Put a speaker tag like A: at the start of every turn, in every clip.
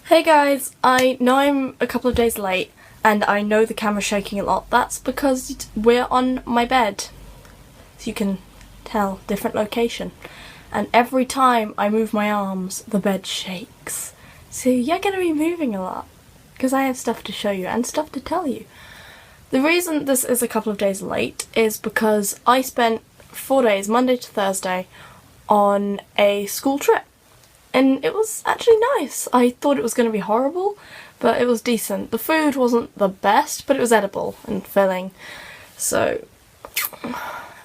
A: Hey guys, I know I'm a couple of days late and I know the camera's shaking a lot. That's because we're on my bed. So you can tell, different location. And every time I move my arms, the bed shakes. So you're going to be moving a lot because I have stuff to show you and stuff to tell you. The reason this is a couple of days late is because I spent 4 days, Monday to Thursday, on a school trip. And it was actually nice. I thought it was going to be horrible, but it was decent. The food wasn't the best, but it was edible and filling. So,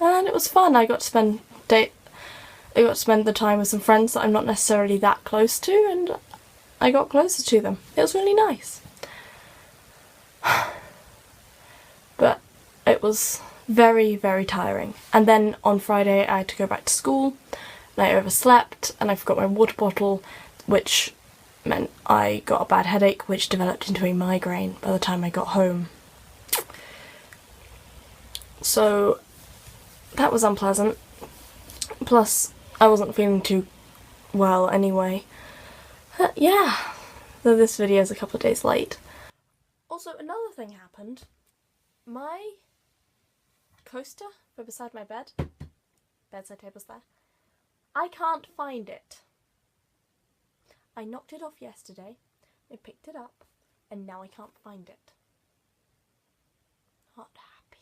A: and it was fun. I got to spend the time with some friends that I'm not necessarily that close to, and I got closer to them. It was really nice. But it was very, very tiring. And then on Friday I had to go back to school. And I overslept and I forgot my water bottle, which meant I got a bad headache which developed into a migraine by the time I got home. So that was unpleasant. Plus I wasn't feeling too well anyway. Yeah, though this video is a couple of days late. Also, another thing happened. My coaster for beside my bedside table's there. I can't find it. I knocked it off yesterday, I picked it up, and now I can't find it. Not happy.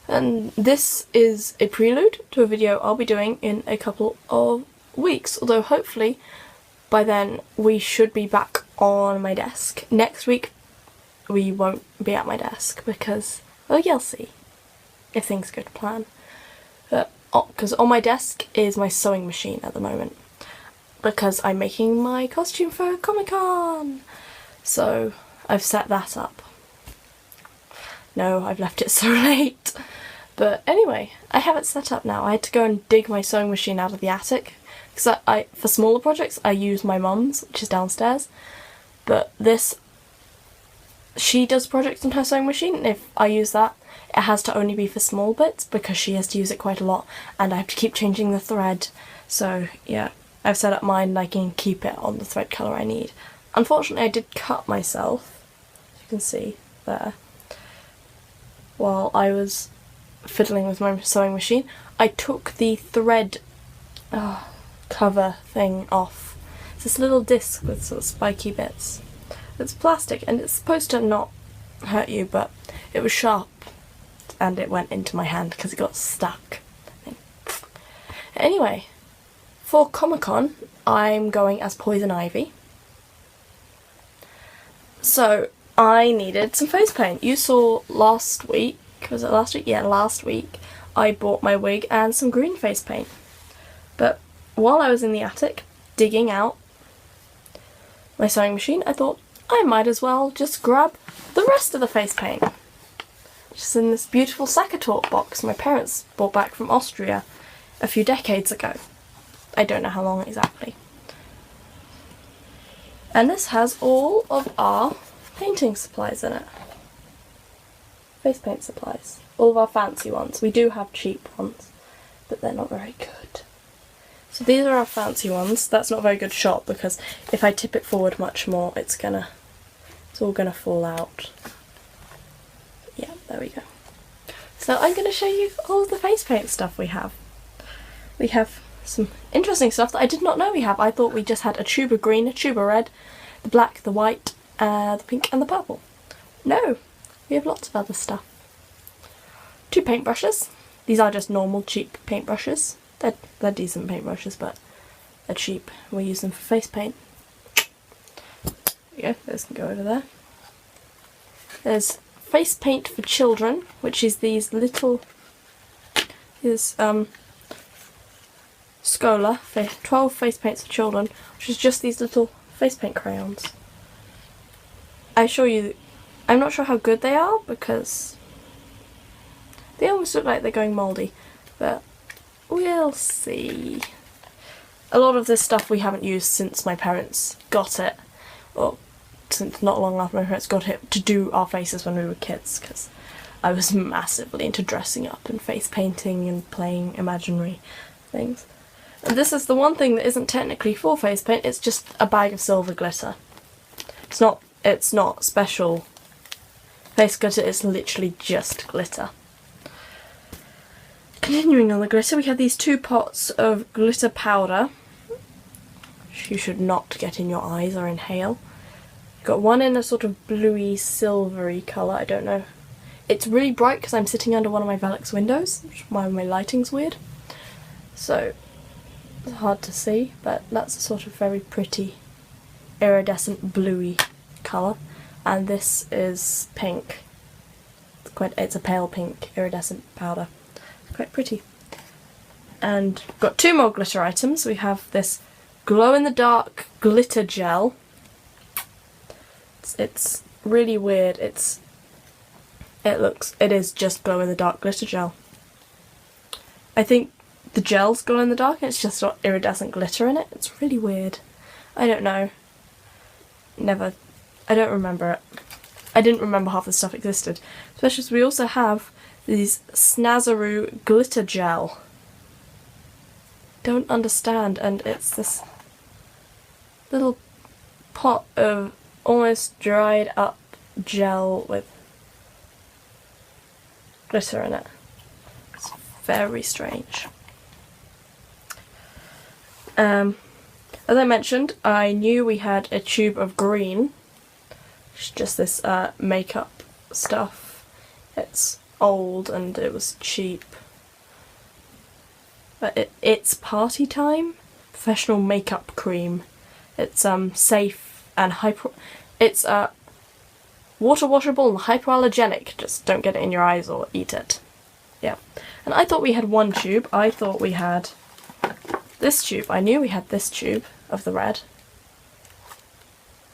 A: And this is a prelude to a video I'll be doing in a couple of weeks, although hopefully by then we should be back on my desk. Next week we won't be at my desk because, well, you'll see if things go to plan. Because on my desk is my sewing machine at the moment, because I'm making my costume for Comic-Con. So I've set that up. No, I've left it so late. But anyway, I have it set up now. I had to go and dig my sewing machine out of the attic, because I for smaller projects I use my mum's, which is downstairs. But this, she does projects on her sewing machine, and if I use that, it has to only be for small bits because she has to use it quite a lot and I have to keep changing the thread. So yeah, I've set up mine and I can keep it on the thread colour I need. Unfortunately I did cut myself, as you can see there, while I was fiddling with my sewing machine. I took the thread cover thing off. It's this little disc with sort of spiky bits. It's plastic and it's supposed to not hurt you, but it was sharp and it went into my hand because it got stuck. Anyway, for Comic-Con I'm going as Poison Ivy. So I needed some face paint. You saw last week, was it last week? Yeah, last week I bought my wig and some green face paint. But while I was in the attic digging out my sewing machine, I thought I might as well just grab the rest of the face paint. Just in this beautiful Sakatalk box my parents brought back from Austria a few decades ago. I don't know how long exactly. And this has all of our painting supplies in it. Face paint supplies. All of our fancy ones. We do have cheap ones, but they're not very good. So these are our fancy ones. That's not a very good shot because if I tip it forward much more, it's all gonna fall out. Yeah, there we go. So I'm going to show you all of the face paint stuff we have. We have some interesting stuff that I did not know we have. I thought we just had a tube of green, a tube of red, the black, the white, the pink and the purple. No, we have lots of other stuff. 2 paintbrushes. These are just normal cheap paintbrushes. They're decent paintbrushes, but they're cheap. We use them for face paint. There we go, those can go over there. There's face paint for children, which is these little, Schola, 12 face paints for children, which is just these little face paint crayons. I assure you, I'm not sure how good they are because they almost look like they're going mouldy, but we'll see. A lot of this stuff we haven't used since my parents got it, or since not long after my parents got it, to do our faces when we were kids, because I was massively into dressing up and face painting and playing imaginary things. And this is the one thing that isn't technically for face paint, it's just a bag of silver glitter. It's not special face glitter, it's literally just glitter. Continuing on the glitter, we have these 2 pots of glitter powder, which you should not get in your eyes or inhale. Got one in a sort of bluey, silvery colour, I don't know. It's really bright because I'm sitting under one of my Velux windows, which is why my lighting's weird. So, it's hard to see, but that's a sort of very pretty, iridescent, bluey colour. And this is pink. It's a pale pink iridescent powder. It's quite pretty. And we've got 2 more glitter items. We have this glow-in-the-dark glitter gel. It's really weird. It is just glow-in-the-dark glitter gel. I think the gel's glow-in-the-dark and it's just got iridescent glitter in it. It's really weird. I don't know. I don't remember it. I didn't remember half the stuff existed. Especially as we also have these Snazaroo glitter gel. Don't understand, and it's this little pot of almost dried up gel with glitter in it. It's very strange. As I mentioned, I knew we had a tube of green. It's just this makeup stuff. It's old and it was cheap. But it's Party Time Professional Makeup Cream. It's safe and it's water washable and hypoallergenic. Just don't get it in your eyes or eat it. Yeah. And I thought we had 1 tube. I thought we had this tube. I knew we had this tube of the red.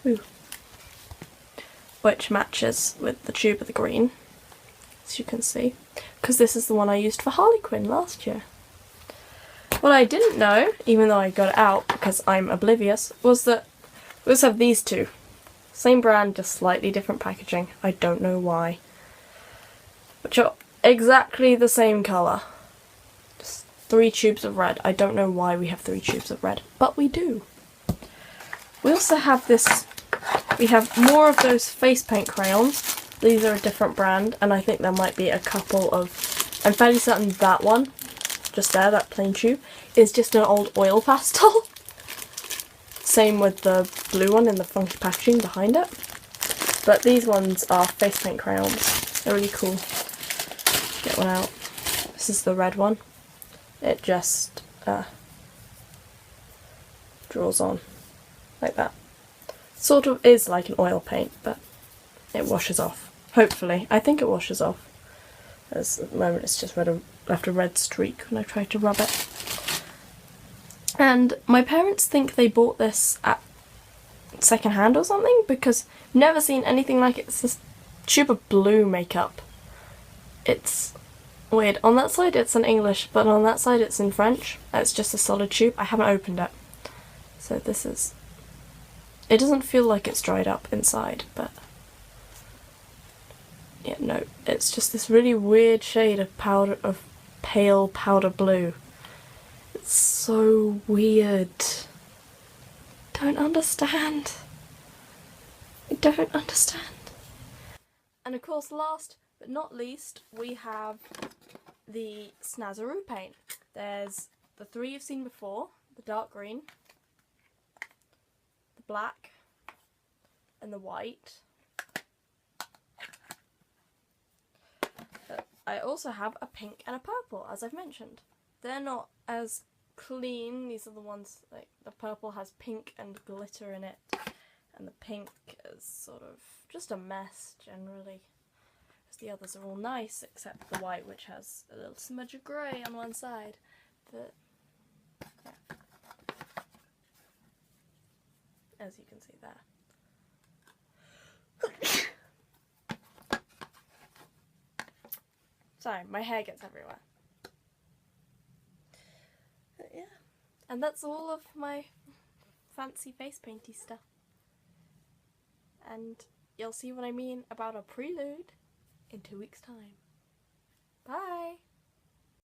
A: Ooh. Which matches with the tube of the green, as you can see. Because this is the one I used for Harley Quinn last year. What I didn't know, even though I got it out because I'm oblivious, was that we also have these 2. Same brand, just slightly different packaging. I don't know why. Which are exactly the same colour. Just 3 tubes of red. I don't know why we have 3 tubes of red, but we do. We also have this, we have more of those face paint crayons. These are a different brand, and I think there might be a couple of, I'm fairly certain that one, just there, that plain tube, is just an old oil pastel. Same with the blue one in the funky packaging behind it. But these ones are face paint crayons. They're really cool. Get one out. This is the red one. It just draws on like that. Sort of is like an oil paint, but it washes off. Hopefully. I think it washes off. As at the moment it's just left a red streak when I tried to rub it. And my parents think they bought this at second hand or something, because I've never seen anything like it. It's this tube of blue makeup. It's weird. On that side it's in English, but on that side it's in French. It's just a solid tube. I haven't opened it. So this is... It doesn't feel like it's dried up inside, but... Yeah, no. It's just this really weird shade of pale powder blue. It's so weird. Don't understand. I don't understand. And of course, last but not least, we have the Snazaroo paint. There's the 3 you've seen before, the dark green, the black, and the white. I also have a pink and a purple, as I've mentioned. They're not as clean. These are the ones, like, the purple has pink and glitter in it, and the pink is sort of just a mess generally. The others are all nice, except the white, which has a little smudge of grey on one side. But yeah. As you can see there. Sorry, my hair gets everywhere. But yeah, and that's all of my fancy face painty stuff. And you'll see what I mean about a prelude in 2 weeks' time. Bye!